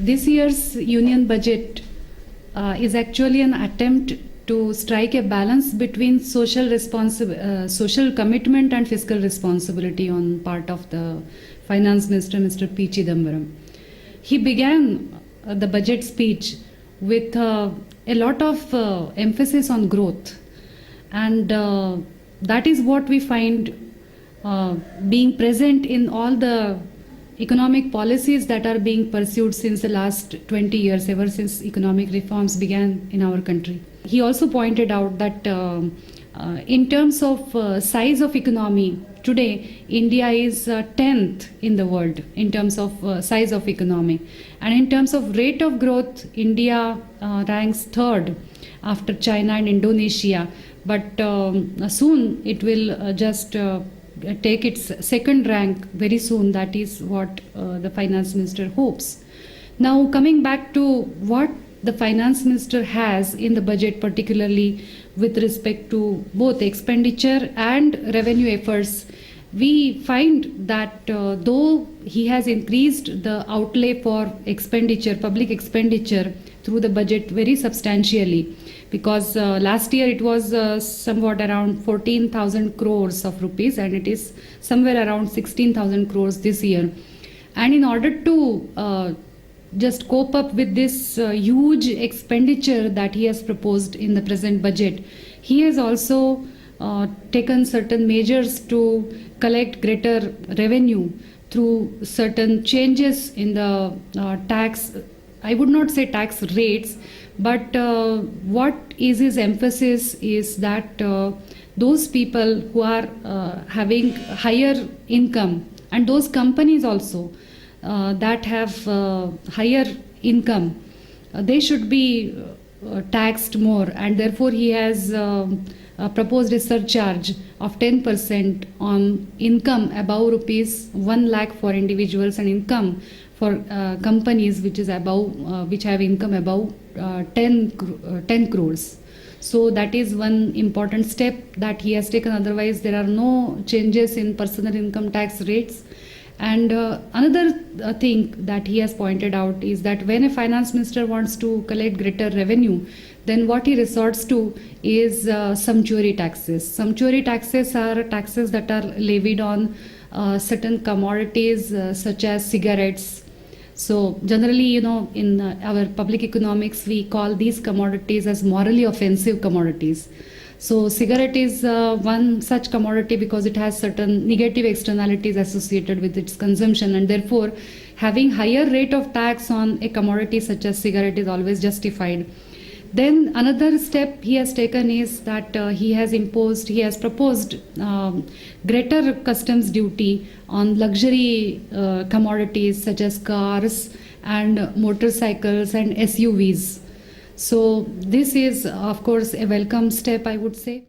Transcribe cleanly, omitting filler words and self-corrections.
this year's union budget is actually an attempt to strike a balance between social commitment and fiscal responsibility on part of the Finance Minister, Mr. P. Chidambaram. He began the budget speech with a lot of emphasis on growth, and that is what we find being present in all the economic policies that are being pursued since the last 20 years, ever since economic reforms began in our country. He also pointed out that in terms of size of economy, today India is 10th in the world in terms of size of economy. And in terms of rate of growth, India ranks third after China and Indonesia. But soon it will just take its second rank very soon. That is what the finance minister hopes. Now, coming back to what the finance minister has in the budget, particularly with respect to both expenditure and revenue efforts, we find that though he has increased the outlay for expenditure, public expenditure through the budget very substantially, because last year it was somewhat around 14,000 crores of rupees, and it is somewhere around 16,000 crores this year. And in order to just cope up with this huge expenditure that he has proposed in the present budget, he has also taken certain measures to collect greater revenue through certain changes in the tax, I would not say tax rates, but what is his emphasis is that those people who are having higher income, and those companies also that have higher income, they should be taxed more, and therefore he has proposed a surcharge of 10% on income above rupees 1 lakh for individuals, and income for companies which is above which have income above 10 crores. So that is one important step that he has taken. Otherwise, there are no changes in personal income tax rates. And another thing that he has pointed out is that when a finance minister wants to collect greater revenue, then what he resorts to is sumptuary taxes. Sumptuary taxes are taxes that are levied on certain commodities such as cigarettes. So generally, in our public economics, we call these commodities as morally offensive commodities. So cigarette is one such commodity because it has certain negative externalities associated with its consumption, and therefore having higher rate of tax on a commodity such as cigarette is always justified. Then another step he has taken is that he has proposed greater customs duty on luxury commodities such as cars and motorcycles and SUVs. So this is, of course, a welcome step, I would say.